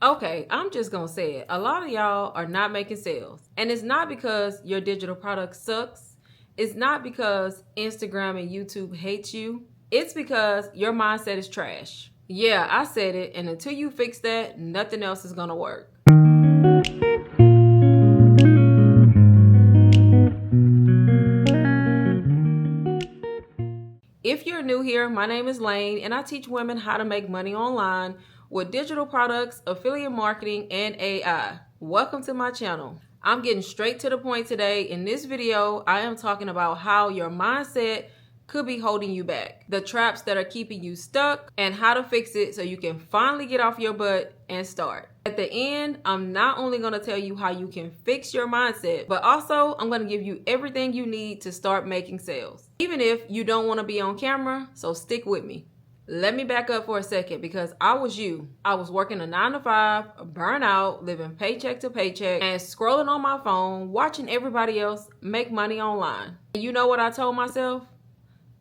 Okay, I'm just gonna say it. A lot of y'all are not making sales. And it's not because your digital product sucks. It's not because Instagram and YouTube hate you. It's because your mindset is trash. Yeah, I said it. And until you fix that, nothing else is gonna work. If you're new here, my name is Lane, and I teach women how to make money online with digital products, affiliate marketing, and AI. Welcome to my channel. I'm getting straight to the point today. In this video, I am talking about how your mindset could be holding you back, the traps that are keeping you stuck, and how to fix it so you can finally get off your butt and start. At the end, I'm not only going to tell you how you can fix your mindset, but also I'm going to give you everything you need to start making sales, even if you don't want to be on camera, so stick with me. Let me back up for a second because I was you. I was working a 9-to-5, burnt out, living paycheck to paycheck, and scrolling on my phone, watching everybody else make money online. And you know what I told myself?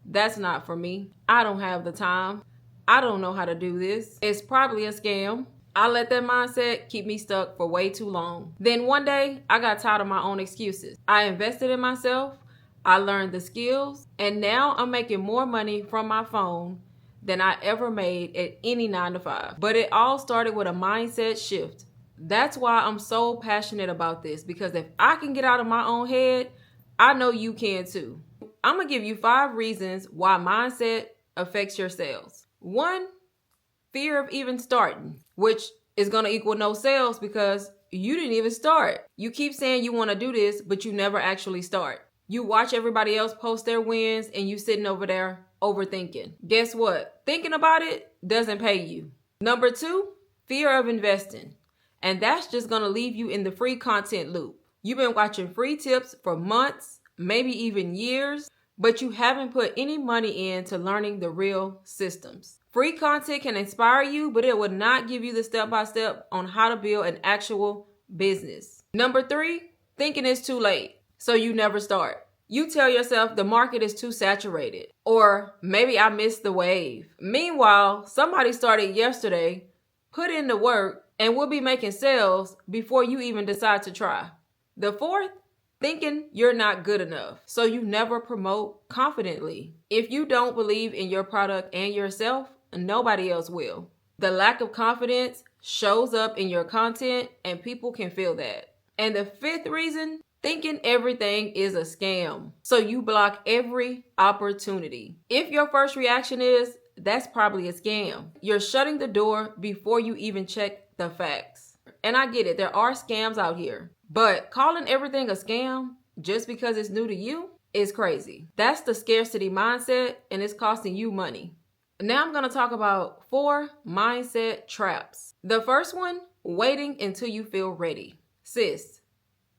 That's not for me. I don't have the time. I don't know how to do this. It's probably a scam. I let that mindset keep me stuck for way too long. Then one day, I got tired of my own excuses. I invested in myself, I learned the skills, and now I'm making more money from my phone than I ever made at any 9-to-5. But it all started with a mindset shift. That's why I'm so passionate about this, because if I can get out of my own head, I know you can too. I'm gonna give you 5 reasons why mindset affects your sales. 1, fear of even starting, which is gonna equal no sales because you didn't even start. You keep saying you wanna do this, but you never actually start. You watch everybody else post their wins and you sitting over there overthinking. Guess what? Thinking about it doesn't pay you. Number 2, fear of investing. And that's just gonna leave you in the free content loop. You've been watching free tips for months, maybe even years, but you haven't put any money into learning the real systems. Free content can inspire you, but it will not give you the step-by-step on how to build an actual business. Number 3, thinking it's too late, so you never start. You tell yourself the market is too saturated, or maybe I missed the wave. Meanwhile, somebody started yesterday, put in the work, and will be making sales before you even decide to try. The 4th, thinking you're not good enough, so you never promote confidently. If you don't believe in your product and yourself, nobody else will. The lack of confidence shows up in your content and people can feel that. And the 5th reason, thinking everything is a scam, so you block every opportunity. If your first reaction is, that's probably a scam, you're shutting the door before you even check the facts. And I get it, there are scams out here. But calling everything a scam just because it's new to you is crazy. That's the scarcity mindset, and it's costing you money. Now I'm going to talk about 4 mindset traps. The first one, waiting until you feel ready. Sis,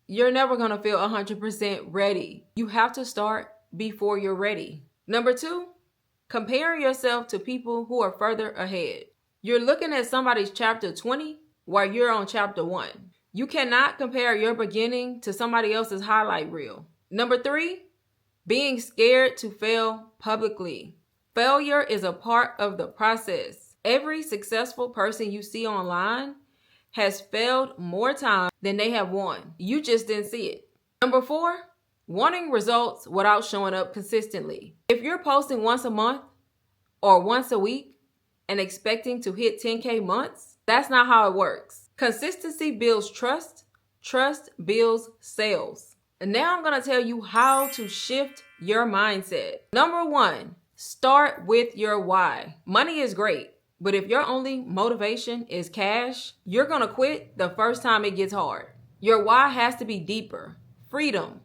you're never going to feel 100% ready. You have to start before you're ready. Number 2, comparing yourself to people who are further ahead. You're looking at somebody's chapter 20 while you're on chapter 1. You cannot compare your beginning to somebody else's highlight reel. Number 3, being scared to fail publicly. Failure is a part of the process. Every successful person you see online has failed more times than they have won. You just didn't see it. Number 4, wanting results without showing up consistently. If you're posting once a month or once a week and expecting to hit 10K months, that's not how it works. Consistency builds trust. Trust builds sales. And now I'm going to tell you how to shift your mindset. Number 1, start with your why. Money is great, but if your only motivation is cash, you're going to quit the first time it gets hard. Your why has to be deeper. Freedom,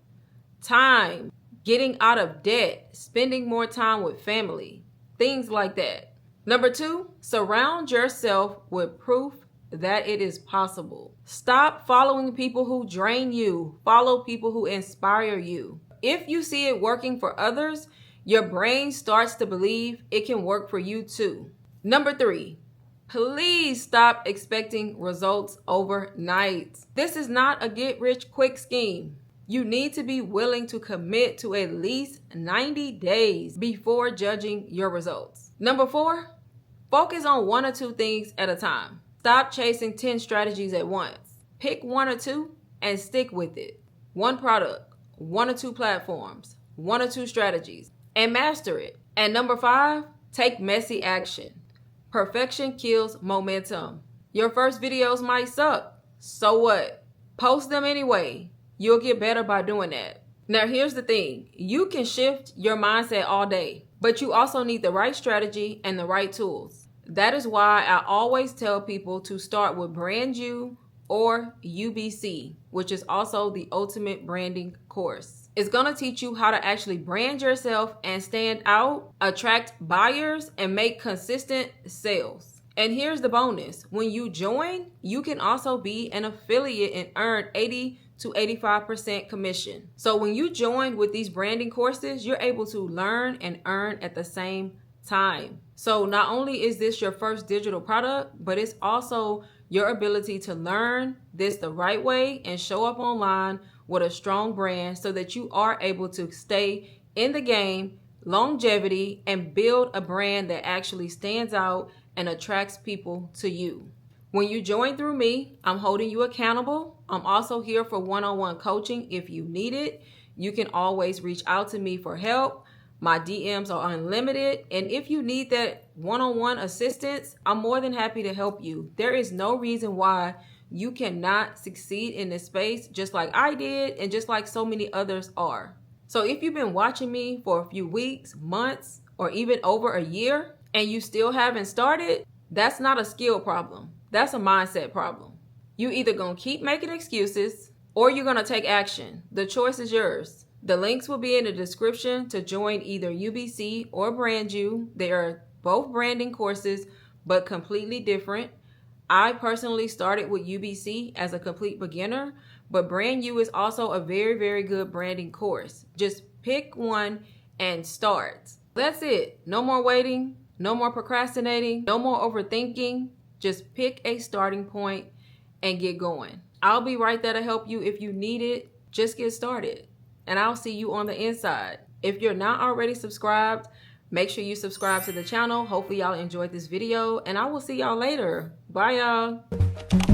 time, getting out of debt, spending more time with family, things like that. Number 2, surround yourself with proof that it is possible. Stop following people who drain you. Follow people who inspire you. If you see it working for others, your brain starts to believe it can work for you too. Number 3, please stop expecting results overnight. This is not a get-rich-quick scheme. You need to be willing to commit to at least 90 days before judging your results. Number 4, focus on 1 or 2 things at a time. Stop chasing 10 strategies at once. Pick 1 or 2 and stick with it. 1 product, 1 or 2 platforms, 1 or 2 strategies, and master it. And number 5, take messy action. Perfection kills momentum. Your first videos might suck. So what? Post them anyway. You'll get better by doing that. Now here's the thing. You can shift your mindset all day, but you also need the right strategy and the right tools. That is why I always tell people to start with BrandU or UBC, which is also the ultimate branding course. It's going to teach you how to actually brand yourself and stand out, attract buyers, and make consistent sales. And here's the bonus. When you join, you can also be an affiliate and earn 80 to 85% commission. So when you join with these branding courses, you're able to learn and earn at the same time. So not only is this your first digital product, but it's also your ability to learn this the right way and show up online with a strong brand so that you are able to stay in the game, longevity, and build a brand that actually stands out and attracts people to you. When you join through me, I'm holding you accountable. I'm also here for one-on-one coaching if you need it. You can always reach out to me for help. My DMs are unlimited. And if you need that one-on-one assistance, I'm more than happy to help you. There is no reason why you cannot succeed in this space just like I did and just like so many others are. So if you've been watching me for a few weeks, months, or even over a year and you still haven't started, that's not a skill problem. That's a mindset problem. You either gonna keep making excuses or you're gonna take action. The choice is yours. The links will be in the description to join either UBC or BrandU. They are both branding courses, but completely different. I personally started with UBC as a complete beginner, but BrandU is also a very, very good branding course. Just pick one and start. That's it. No more waiting, no more procrastinating, no more overthinking. Just pick a starting point and get going. I'll be right there to help you if you need it. Just get started. And I'll see you on the inside. If you're not already subscribed, make sure you subscribe to the channel. Hopefully y'all enjoyed this video and I will see y'all later. Bye y'all.